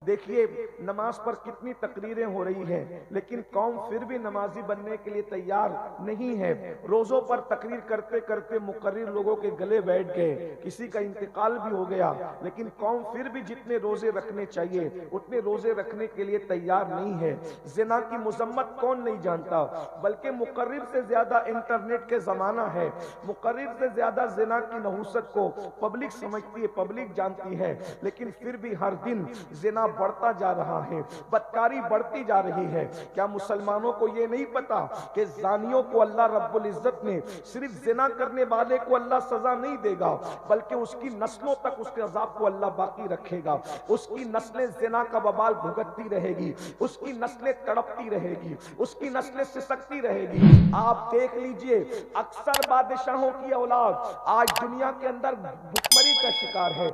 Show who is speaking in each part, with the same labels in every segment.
Speaker 1: دیکھیے نماز پر کتنی تقریریں ہو رہی ہیں لیکن قوم پھر بھی نمازی بننے کے لیے تیار نہیں ہے. روزوں پر تقریر کرتے کرتے مقرر لوگوں کے گلے بیٹھ گئے, کسی کا انتقال بھی ہو گیا, لیکن قوم پھر بھی جتنے روزے رکھنے چاہیے اتنے روزے رکھنے کے لیے تیار نہیں ہے. زنا کی مذمت کون نہیں جانتا, بلکہ مقرر سے زیادہ انٹرنیٹ کے زمانہ ہے, مقرر سے زیادہ زنا کی نحوست کو پبلک سمجھتی ہے, پبلک جانتی ہے, لیکن پھر بھی ہر دن زنا بڑھتا جا رہا ہے, بدکاری بڑھتی جا رہی ہے. کیا مسلمانوں کو یہ نہیں پتا کہ زانیوں کو اللہ رب العزت نے صرف زنا کرنے والے کو اللہ سزا نہیں دے گا بلکہ اس کی نسلوں تک اس کے عذاب کو اللہ باقی رکھے گا, اس کی نسلیں زنا کا وبال بھگتتی رہے گی, اس کی نسلیں تڑپتی رہے گی, اس کی نسلیں سسکتی رہے گی. آپ دیکھ لیجئے اکثر بادشاہوں کی اولاد آج دنیا کے اندر بھکمری کا شکار ہے,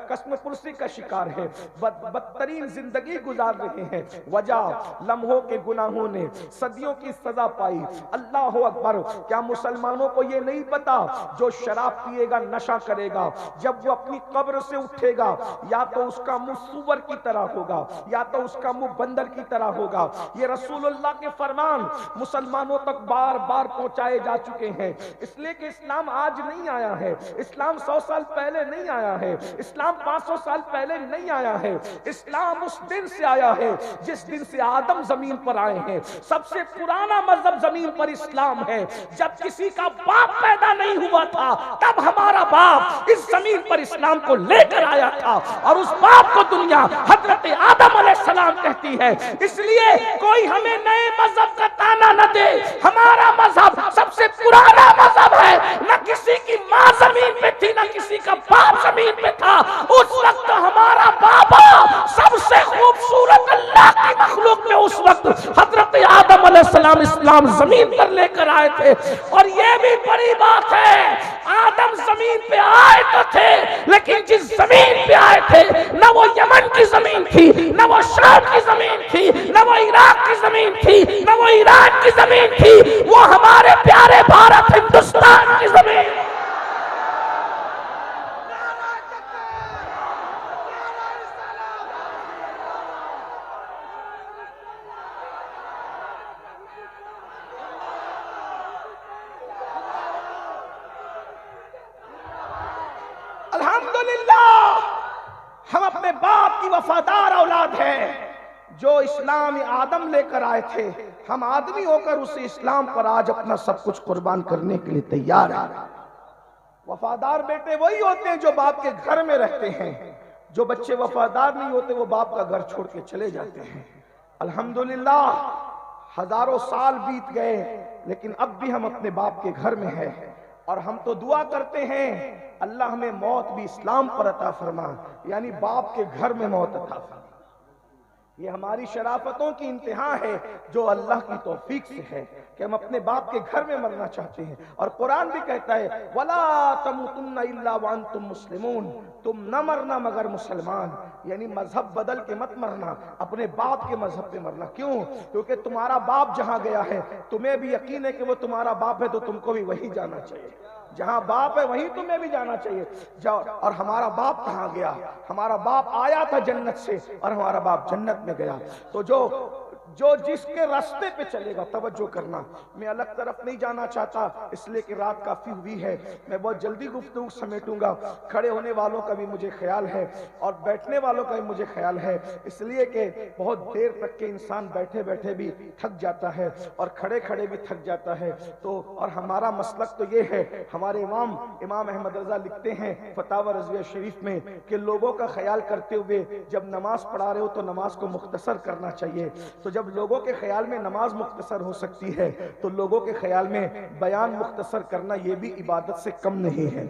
Speaker 1: قسم پرسی کا شکار ہے, بدترین زندگی گزار رہے ہیں. وجہ لمحوں کے گناہوں نے صدیوں کی سزا پائی. اللہ اکبر, کیا مسلمانوں کو یہ نہیں پتا جو شراب پیے گا نشہ کرے گا جب وہ اپنی قبر سے اٹھے گا یا تو اس کا منہ سور کی طرح ہوگا یا تو اس کا منہ بندر کی طرح ہوگا. یہ رسول اللہ کے فرمان مسلمانوں تک بار بار پہنچائے جا چکے ہیں, اس لیے کہ اسلام آج نہیں آیا ہے, اسلام 100 سال پہلے نہیں آیا ہے, اسلام 500 سال پہلے نہیں آیا ہے, اسلام اس دن سے آیا ہے جس دن سے آدم زمین پر آئے ہیں. سب سے پرانا مذہب زمین پر اسلام ہے. جب کسی کا باپ پیدا نہیں ہوا تھا تب ہمارا باپ اس زمین پر اسلام کو لے کر آیا تھا, اور اس باپ کو دنیا حضرت آدم علیہ السلام کہتی ہے. اس لیے کوئی ہمیں نئے مذہب کا تانا نہ دے, ہمارا مذہب سب سے پرانا مذہب ہے. نہ کسی کی ماں زمین پہ تھی نہ کسی کا باپ زمین پہ تھا. اس وقت ہمارا بابا سب سے خوبصورت اللہ کی مخلوق میں اس وقت حضرت آدم علیہ السلام اسلام زمین پر لے کر آئے تھے. اور یہ بھی بڑی بات ہے, آدم زمین پہ آئے تو تھے لیکن جس زمین پہ آئے تھے نہ وہ یمن کی زمین تھی, نہ وہ شام کی زمین تھی, نہ وہ عراق کی زمین تھی, نہ وہ ایران کی زمین تھی, وہ ہمارے پیارے بھارت ہندوستان کی زمین. الحمدللہ ہم اپنے باپ کی وفادار اولاد ہیں جو اسلام آدم لے کر آئے تھے. ہم آدمی ہو کر اس اسلام پر آج اپنا سب کچھ قربان کرنے کے لیے تیار ہیں. وفادار بیٹے وہی ہوتے ہیں جو باپ کے گھر میں رہتے ہیں. جو بچے وفادار نہیں ہوتے وہ باپ کا گھر چھوڑ کے چلے جاتے ہیں. الحمدللہ ہزاروں سال بیت گئے لیکن اب بھی ہم اپنے باپ کے گھر میں ہیں, اور ہم تو دعا کرتے ہیں اللہ ہمیں موت بھی اسلام پر عطا فرما, یعنی باپ کے گھر میں موت عطا فرما. یہ ہماری شرافتوں کی انتہا ہے جو اللہ کی توفیق سے ہے کہ ہم اپنے باپ کے گھر میں مرنا چاہتے ہیں. اور قرآن بھی کہتا ہے وَلَا تَمُوتُنَّ إِلَّا وَأَنْتُمْ مُسْلِمُونَ, تم نہ مرنا مگر مسلمان, یعنی مذہب بدل کے مت مرنا, اپنے باپ کے مذہب پہ مرنا. کیوں؟ کیونکہ تمہارا باپ جہاں گیا ہے تمہیں بھی یقین ہے کہ وہ تمہارا باپ ہے تو تم کو بھی وہیں جانا چاہیے. جہاں باپ ہے وہیں تمہیں بھی جانا چاہیے. اور ہمارا باپ کہاں گیا؟ ہمارا باپ آیا تھا جنت سے اور ہمارا باپ جنت میں گیا. تو جو جس کے راستے پہ چلے گا, توجہ کرنا, میں الگ طرف نہیں جانا چاہتا اس لیے کہ رات کافی ہوئی ہے, میں بہت جلدی گفتگو سمیٹوں گا. کھڑے ہونے والوں کا بھی مجھے خیال ہے اور بیٹھنے والوں کا بھی مجھے خیال ہے, اس لیے کہ بہت دیر تک کے انسان بیٹھے بیٹھے بھی تھک جاتا ہے اور کھڑے کھڑے بھی تھک جاتا ہے. تو اور ہمارا مسلک تو یہ ہے, ہمارے امام احمد رضا لکھتے ہیں فتاوی رضویہ شریف میں کہ لوگوں کا خیال کرتے ہوئے جب نماز پڑھا رہے ہو تو نماز کو مختصر کرنا چاہیے. تو جب لوگوں کے خیال میں نماز مختصر ہو سکتی ہے تو لوگوں کے خیال میں بیان مختصر کرنا یہ بھی عبادت سے کم نہیں ہے.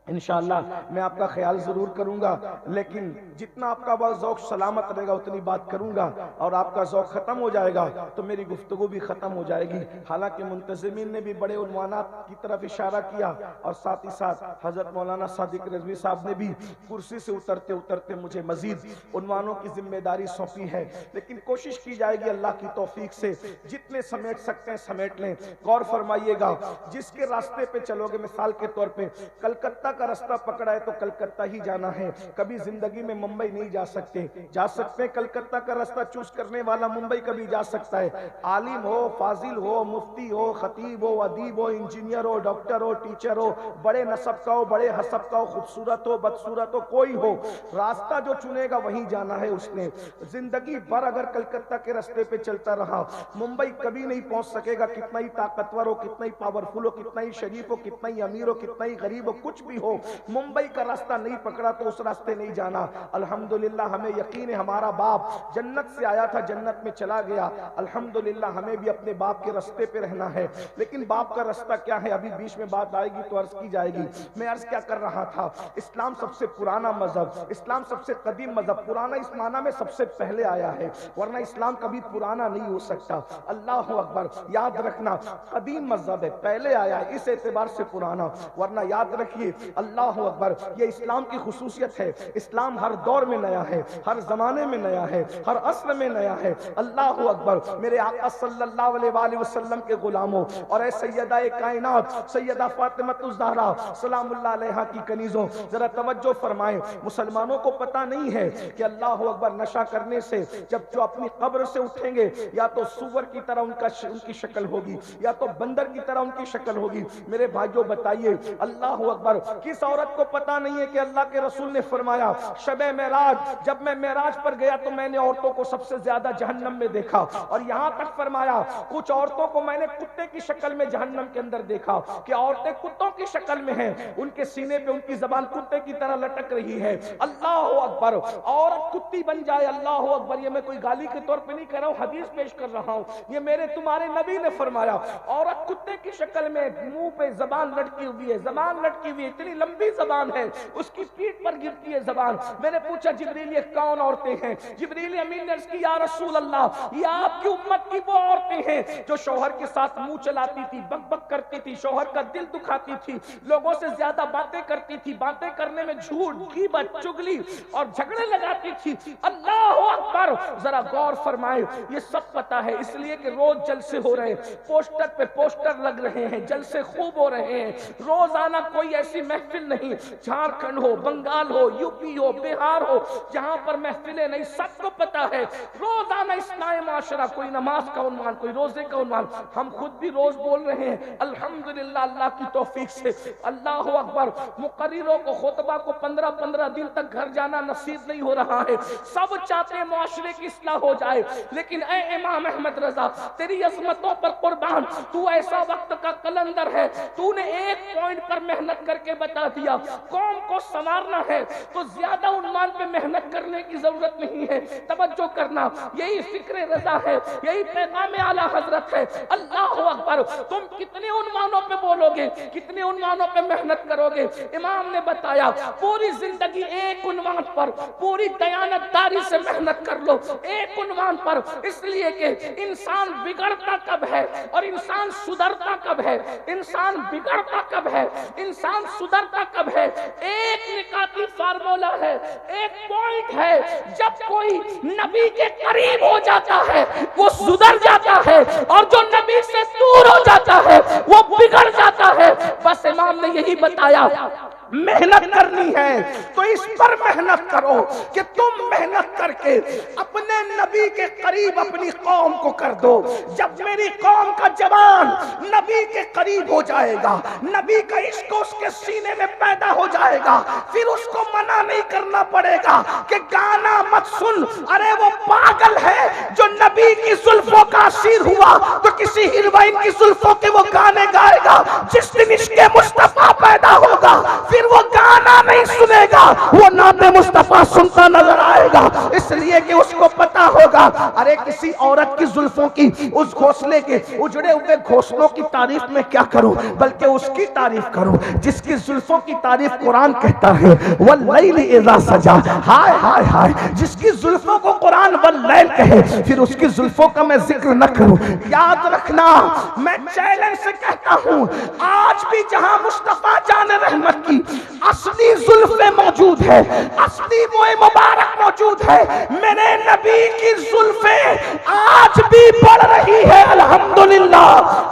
Speaker 1: انشاءاللہ میں آپ کا خیال ضرور کروں گا, لیکن جتنا آپ کا بہت ذوق سلامت رہے گا اتنی بات کروں گا, اور آپ کا ذوق ختم ہو جائے گا تو میری گفتگو بھی ختم ہو جائے گی. حالانکہ منتظمین نے بھی بڑے عنوانات کی طرف اشارہ کیا, اور ساتھ ہی ساتھ حضرت مولانا صادق رضوی صاحب نے بھی کرسی سے اترتے اترتے مجھے مزید عنوانوں کی ذمہ داری سونپی ہے. لیکن کوشش کی جائے گی اللہ کی توفیق سے جتنے سمیٹ سکتے ہیں سمیٹ لیں. غور فرمائیے گا, جس کے راستے پہ چلو گے, مثال کے طور پہ کلکتہ کا راستہ پکڑا ہے تو کلکتہ ہی جانا ہے، کبھی زندگی میں ممبئی نہیں جا سکتے، جا سکتے کلکتہ کا راستہ چوز کرنے والا ممبئی کبھی جا سکتا ہے۔ عالم ہو، فاضل ہو، مفتی ہو، خطیب ہو، ادیب ہو، انجینئر ہو، ڈاکٹر ہو، ٹیچر ہو، بڑے نسب کا ہو، بڑے حسب کا ہو، خوبصورت ہو، بدصورت ہو، کوئی ہو، راستہ جو چنے گا وہیں جانا ہے اس نے۔ زندگی بھر اگر کلکتہ کے راستے پہ چلتا رہا، ممبئی کبھی نہیں پہنچ سکے گا، کتنا ہی طاقتور ہو، کتنا ہی پاورفل ہو، کتنا ہی شریف ہو، کتنا ہی امیر ہو، کتنا ہی غریب ہو، کچھ بھی ہو، ممبئی کا راستہ نہیں پکڑا تو اس راستے نہیں جانا۔ الحمدللہ ہمیں یقین ہے ہمارا باپ جنت سے آیا تھا، جنت میں چلا گیا، الحمدللہ ہمیں بھی اپنے باپ کے راستے پہ رہنا ہے۔ لیکن باپ کا راستہ کیا ہے، ابھی بیچ میں بات آئے گی تو عرض کی جائے گی۔ میں عرض کیا کر رہا تھا، اسلام سب سے پرانا مذہب، اسلام سب سے قدیم مذہب، پرانا اس معنی میں سب سے پہلے آیا ہے، ورنہ اسلام کبھی پرانا نہیں ہو سکتا۔ اللہ اکبر، یاد رکھنا قدیم مذہب ہے، پہلے آیا ہے، اس اعتبار سے پرانا، ورنہ یاد رکھیے اللہ اکبر یہ اسلام کی خصوصیت ہے، اسلام ہر دور میں نیا ہے، ہر زمانے میں نیا ہے، ہر عصر میں نیا ہے۔ اللہ اکبر، میرے آقا صلی اللہ علیہ وآلہ وسلم کے غلاموں اور اے سیدہ کائنات سیدہ فاطمہ الزہرا سلام اللہ علیہا کی کنیزوں، ذرا توجہ فرمائیں، مسلمانوں کو پتہ نہیں ہے کہ اللہ اکبر نشہ کرنے سے جب جو اپنی قبر سے اٹھیں گے یا تو سور کی طرح ان کی شکل ہوگی یا تو بندر کی طرح ان کی شکل ہوگی۔ میرے بھائیوں بتائیے اللہ اکبر کس عورت کو پتہ نہیں ہے کہ اللہ کے رسول نے فرمایا شب معراج جب میں معراج پر گیا تو میں نے عورتوں کو سب سے زیادہ جہنم میں دیکھا، اور یہاں تک فرمایا کچھ عورتوں کو میں نے کتے کی شکل میں جہنم کے اندر دیکھا کہ عورتیں کتوں کی شکل میں ہیں، ان کے سینے پہ ان کی زبان کتے کی طرح لٹک رہی ہے۔ اللہ اکبر، عورت کتی بن جائے، اللہ اکبر، یہ میں کوئی گالی کے طور پہ نہیں کہہ رہا ہوں، حدیث پیش کر رہا ہوں، یہ میرے تمہارے نبی نے فرمایا عورت کتے کی شکل میں منہ پہ زبان لٹکی ہوئی ہے، زبان لٹکی ہوئی ہے، اتنی لمبی زبان ہے، اس کی پیٹھ پر گرتی ہے زبان۔ میں نے پوچھا جبریل یہ کون عورتیں ہیں؟ جبریل امین نے عرض کی یا رسول اللہ یہ آپ کی امت کی وہ عورتیں ہیں جو شوہر کے ساتھ منہ چلاتی تھی، بک بک کرتی تھی، شوہر کا دل دکھاتی تھی، لوگوں سے زیادہ باتیں کرتی تھی، باتیں کرنے میں جھوٹ، غیبت، چگلی اور جھگڑے لگاتی تھی۔ اللہ اکبر، ذرا غور فرمائے، یہ سب پتا ہے اس لیے کہ روز جلسے ہو رہے ہیں، پوسٹر پہ پوسٹر لگ رہے ہیں، جلسے خوب ہو رہے ہیں، روزانہ کوئی ایسی محفل نہیں، جھارکھنڈ ہو، بنگال ہو، یو پی ہو، بہار ہو، جہاں پر محفلیں نہیں، سب کو پتا ہے روزانہ اصلاح معاشرہ، کوئی نماز کا عنوان، کوئی روزے کا عنوان، ہم خود بھی روز بول رہے ہیں الحمدللہ اللہ کی توفیق سے۔ اللہ اکبر، مقرروں کو خطبہ کو 15 دن تک گھر جانا نصیب نہیں ہو رہا ہے، سب چاہتے ہیں معاشرے کی اصلاح ہو جائے، لیکن اے امام احمد رضا تیری عظمتوں پر قربان، تو ایسا وقت کا قلندر ہے، تو نے ایک پوائنٹ پر محنت کر کے بتا دیا، قوم کو سنوارنا ہے تو زیادہ عنوان پہ محنت کرنے کی ضرورت نہیں ہے، توجہ کرنا، یہی فکر رضا ہے، یہی پیغام اعلیٰ حضرت ہے۔ اللہ اکبر، تم کتنے عنوانوں پہ بولو گے، کتنے عنوانوں پہ محنت کرو گے؟ امام نے بتایا پوری زندگی ایک عنوان پر پوری دیانتداری سے محنت کر لو، ایک عنوان پر، اس لیے کہ انسان بگڑتا کب ہے اور انسان سدھرتا کب ہے، انسان بگڑتا کب ہے، انسان سدھرتا کب ہے، ایک نکاتی فارمولا ہے، ایک پوائنٹ ہے، جب کوئی نبی کے قریب ہو جاتا ہے وہ سدھر جاتا ہے، اور جو نبی سے دور ہو جاتا ہے وہ بگڑ جاتا ہے۔ بس امام نے یہی بتایا محنت کرنی ہے تو اس پر محنت کرو کہ تم محنت کر کے اپنے نبی کے قریب اپنی قوم کو کر دو۔ جب میری قوم کا جوان نبی کے قریب ہو جائے گا، نبی کا عشق اس کے سینے میں پیدا ہو جائے گا، پھر اس کو منع نہیں کرنا پڑے گا کہ گانا مت سن، ارے وہ پاگل ہے جو نبی کی زلفوں کا اسیر ہوا تو کسی ہیروئن کی زلفوں کے وہ گانے گائے گا۔ جس دن عشق مصطفیٰ پیدا ہوگا پھر وہ گانا نہیں سنے گا، وہ نعت مصطفیٰ سنتا نظر آئے گا، اس لیے کہ اس کو پتا ہوگا ارے کسی عورت کی زلفوں کی اس گھونسلے کے اجڑے ہوئے گھونسلوں کی تعریف میں کیا کروں، بلکہ اس کی تعریف کروں جس کی زلفوں کی تعریف قرآن کہتا ہے واللیل اذا سجا، ہائے ہائے ہائے، جس کی زلفوں کو قرآن واللیل کہے پھر اس کی زلفوں کا میں ذکر نہ کروں۔ یاد رکھنا، میں چیلنج سے کہتا ہوں آج بھی جہاں مصطفیٰ جان رحمت کی اصلی زلفیں موجود ہے، اصلی موئے مبارک موجود ہے، میرے نبی کی زلفیں آج بھی بڑھ رہی ہے۔ الحمدللہ،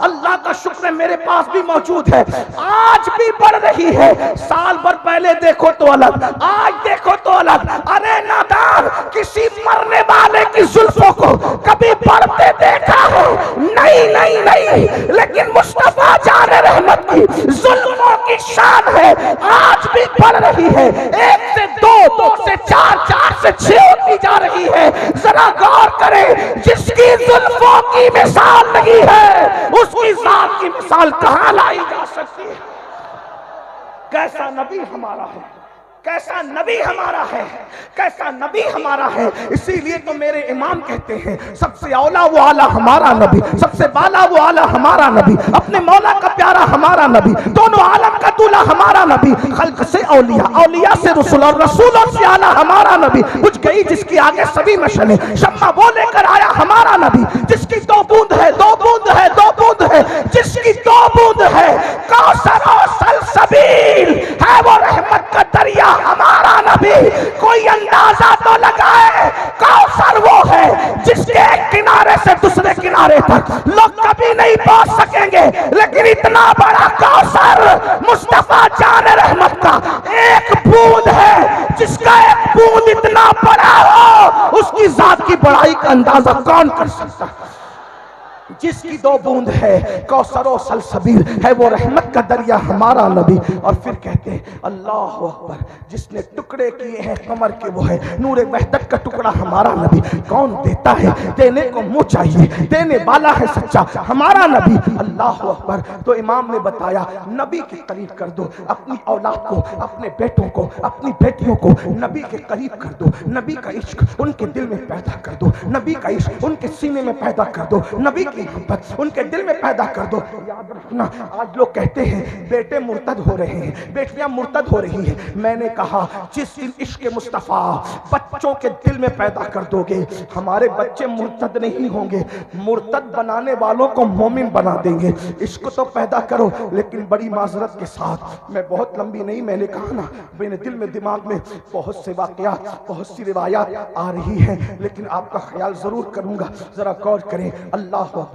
Speaker 1: اللہ کا شکر ہے میرے پاس پاس بھی موجود ہے، آج بھی بڑھ رہی ہے۔ سال بھر پہلے دیکھو تو الگ، آج دیکھو تو الگ۔ ارے نادان، کسی مرنے والے کی زلفوں کو کبھی بڑھتے دیکھا ہو؟ نہیں نہیں نہیں، لیکن مصطفیٰ جان رحمت کی زلفوں کی شان ہے، آج بھی بڑھ رہی ہے، 1 سے 2، 2 سے 4، 4 سے 6 ہوتی جا رہی ہے۔ ذرا غور کریں، جس کی زلفوں کی مثال نہیں ہے، اس کی ذات کی مثال کہاں لائی جا سکتی ہے؟ کیسا نبی ہمارا ہے، کیسا نبی ہمارا ہے، کیسا نبی ہمارا ہے۔ اسی لیے تو میرے امام کہتے ہیں سب سے اولا وہ اعلیٰ ہمارا نبی، سب سے بالا وہ اعلیٰ ہمارا نبی، اپنے مولا کا پیارا ہمارا نبی، دونوں عالم کا دولہ ہمارا نبی، خلق سے اولیاء، اولیاء سے رسول، اور رسولوں سے اعلیٰ ہمارا نبی۔ بجھ گئی جس کی آگے سبھی مشعلیں، شمع وہ لے کر آیا ہمارا نبی، جس کی 2 بوند ہے، 2 بوند ہے، 2 بوند ہے، جس کی 2 بوند ہے، کوثر و سلسبیل ہے وہ رحمت کا دریا ہمارا نبی۔ کوئی اندازہ تو لگائے، کوثر وہ ہے جس کے ایک کنارے سے دوسرے کنارے تک لوگ کبھی نہیں پہنچ سکیں گے، لیکن اتنا بڑا کوثر مصطفیٰ جان رحمت کا ایک بوند ہے، جس کا ایک بوند اتنا بڑا ہو، اس کی ذات کی بڑائی کا اندازہ کون کر سکتا ہے؟ جس کی 2 بوند ہے، کوثر و سلسبیل ہے وہ رحمت کا دریا ہمارا نبی۔ اور پھر کہتے ہیں اللہ اکبر، جس نے ٹکڑے کیے ہیں قمر کے وہ ہے نور وحدت کا ٹکڑا ہمارا نبی۔ کون دیتا ہے؟ دینے کو منہ چاہیے، دینے والا ہے سچا ہمارا نبی۔ اللہ اکبر۔ تو امام نے بتایا نبی کے قریب کر دو اپنی اولاد کو، اپنے بیٹوں کو، اپنی بیٹیوں کو نبی کے قریب کر دو، نبی کا عشق ان کے دل میں پیدا کر دو، نبی کا عشق ان کے سینے میں پیدا کر دو، نبی کی محبت ان کے دل میں پیدا کر دو۔ یاد رکھنا، آج لوگ کہتے ہیں بیٹے مرتد ہو رہے ہیں، بیٹیاں مرتد ہو رہی ہیں۔ میں نے کہا جس دن عشق مصطفیٰ بچوں کے دل میں پیدا کر دو گے، ہمارے بچے مرتد نہیں ہوں گے، مرتد بنانے والوں کو مومن بنا دیں گے۔ عشق تو پیدا کرو، لیکن بڑی معذرت کے ساتھ، میں بہت لمبی نہیں، میں نے کہا نا میرے دل میں دماغ میں بہت سے واقعات، بہت سی روایات آ رہی ہیں، لیکن آپ کا خیال ضرور کروں گا، ذرا غور کریں۔ اللہ اکبر۔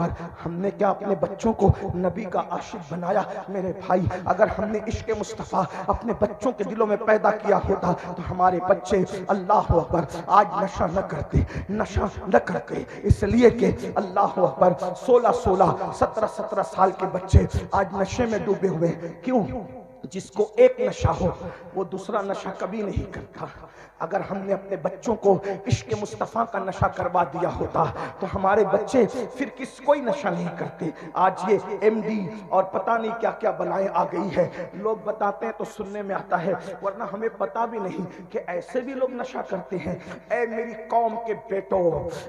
Speaker 1: ہم نے کیا اپنے بچوں کو نبی کا عاشق بنایا؟ میرے بھائی، اگر ہم نے عشق مصطفیٰ اپنے بچوں کے دلوں میں پیدا کیا ہوتا تو ہمارے بچے اللہ اکبر آج نشہ نہ کرتے، نشہ نہ کرتے، اس لیے کہ اللہ اکبر 16 17 سال کے بچے آج نشے میں ڈوبے ہوئے۔ کیوں؟ جس کو ایک نشہ ہو وہ دوسرا نشہ کبھی نہیں کرتا۔ اگر ہم نے اپنے بچوں کو عشق مصطفیٰ کا نشہ کروا دیا ہوتا تو ہمارے بچے پھر کوئی نشہ نہیں کرتے۔ آج یہ MD اور پتہ نہیں کیا کیا بنائے آ گئی ہے، لوگ بتاتے ہیں تو سننے میں آتا ہے، ورنہ ہمیں پتہ بھی نہیں کہ ایسے بھی لوگ نشہ کرتے ہیں۔ اے میری قوم کے بیٹوں،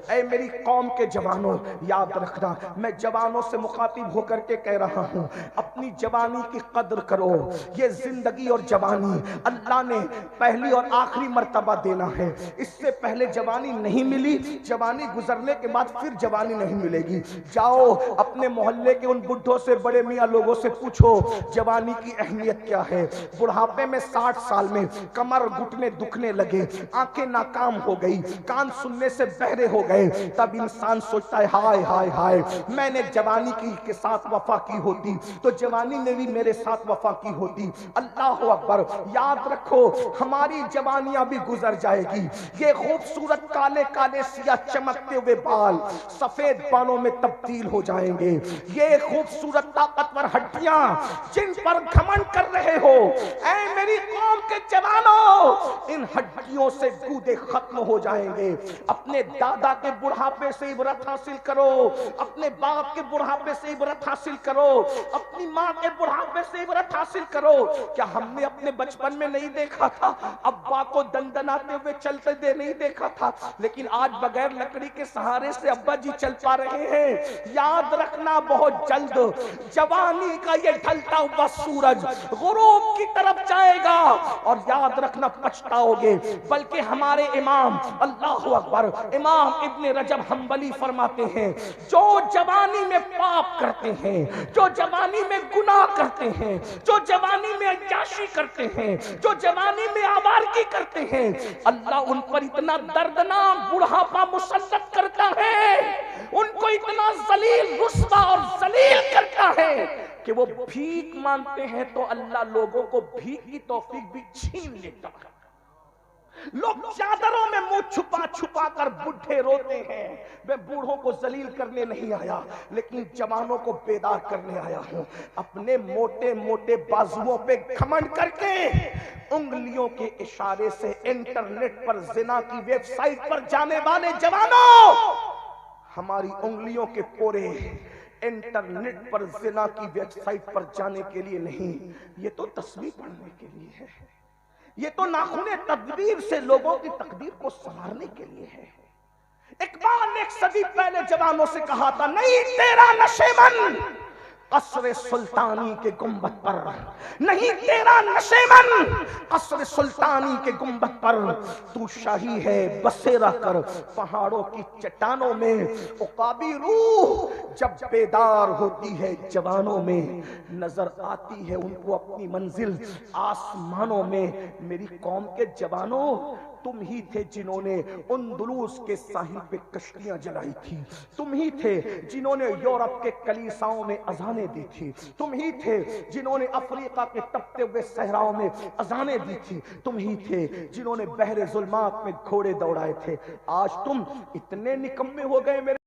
Speaker 1: اے میری قوم کے جوانوں، یاد رکھنا، میں جوانوں سے مخاطب ہو کر کے کہہ رہا ہوں، اپنی جوانی کی قدر کرو۔ یہ زندگی اور جوانی اللہ نے پہلی اور آخری مرتبہ دینا ہے، اس سے پہلے جوانی نہیں ملی، جوانی گزرنے کے بعد پھر جوانی نہیں ملے گی۔ جاؤ اپنے محلے کے ان بڈھوں سے، بڑے میاں لوگوں سے پوچھو جوانی کی اہمیت کیا ہے۔ بڑھاپے میں 60 سال میں کمر گھٹنے دکھنے لگے، آنکھیں ناکام ہو گئی، کان سننے سے بہرے ہو گئے، تب انسان سوچتا ہے ہائے ہائے ہائے، میں نے جوانی کے ساتھ وفا کی ہوتی تو جوانی نے بھی میرے ساتھ وفا کی ہوتی۔ اللہ اکبر۔ یاد رکھو ہماری جوانیاں بھی گزر جائے گی، یہ خوبصورت کالے کالے سیاہ چمکتے ہوئے بال سفید بالوں میں تبدیل ہو جائیں گے، یہ خوبصورت طاقتور ہڈیاں جن پر گھمنڈ کر رہے ہو، اے میری قوم کے جوانوں، ان ہڈیوں سے گودے ختم ہو جائیں گے۔ اپنے دادا کے بڑھاپے سے عبرت حاصل کرو، اپنے باپ کے بڑھاپے سے عبرت حاصل کرو، اپنی ماں کے بڑھاپے سے عبرت حاصل کرو۔ کیا ہم نے اپنے بچپن میں نہیں دیکھا تھا ابا کو دندناتے ہوئے چلتے دے نہیں دیکھا تھا، لیکن آج بغیر لکڑی کے سہارے سے ابا جی چل پا رہے ہیں۔ یاد رکھنا بہت جلد جوانی کا یہ ڈھلتا ہوا سورج غروب کی طرف جائے گا، اور یاد رکھنا پچھتاؤ گے۔ بلکہ ہمارے امام اللہ اکبر امام ابن رجب حنبلی فرماتے ہیں، جو جوانی میں پاپ کرتے ہیں، جو جوانی میں گناہ کرتے ہیں، جو جوانی میں عیاشی کرتے ہیں، جو جوانی میں آوارگی کرتے ہیں، اللہ ان پر اتنا دردناک بڑھاپا مسلط کرتا ہے، ان کو اتنا ذلیل رسوا اور ذلیل کرتا ہے کہ وہ بھیک مانگتے ہیں تو اللہ لوگوں کو بھیک کی توفیق بھی چھین لیتا ہے۔ لوگ چادروں میں منہ چھپا چھپا کر بڈھے روتے ہیں۔ میں بوڑھوں کو ذلیل کرنے نہیں آیا، لیکن جوانوں کو بیدار کرنے آیا ہوں۔ اپنے موٹے موٹے بازوؤں پہ گھمنڈ کر کے انگلیوں کے اشارے سے انٹرنیٹ پر زنا کی ویب سائٹ پر جانے والے جوانوں، ہماری انگلیوں کے پورے انٹرنیٹ پر زنا کی ویب سائٹ پر جانے کے لیے نہیں، یہ تو تسبیح پڑھنے کے لیے ہے، یہ تو ناخن تدبیر سے لوگوں کی تقدیر کو سنوارنے کے لیے ہے۔ اقبال نے ایک صدی پہلے جوانوں سے کہا تھا، نہیں تیرا نشیمن قصر سلطانی کے گنبد پر، نہیں تیرا نشیمن قصر سلطانی کے گنبد پر، تو شاہی ہے بسیرا کر پہاڑوں کی چٹانوں میں۔ عقابی روح جب بیدار ہوتی ہے جوانوں میں، نظر آتی ہے ان کو اپنی منزل آسمانوں میں۔ میری قوم کے جوانوں، تم ہی تھے جنہوں نے اندلس کے ساحل پہ کشتیاں جلائی تھی، تم ہی تھے جنہوں نے یورپ کے کلیساؤں میں اذانیں دی تھی، تم ہی تھے جنہوں نے افریقہ کے تپتے ہوئے صحراؤں میں اذانیں دی تھی، تم ہی تھے جنہوں نے بحر ظلمات میں گھوڑے دوڑائے تھے۔ آج تم اتنے نکمے ہو گئے میرے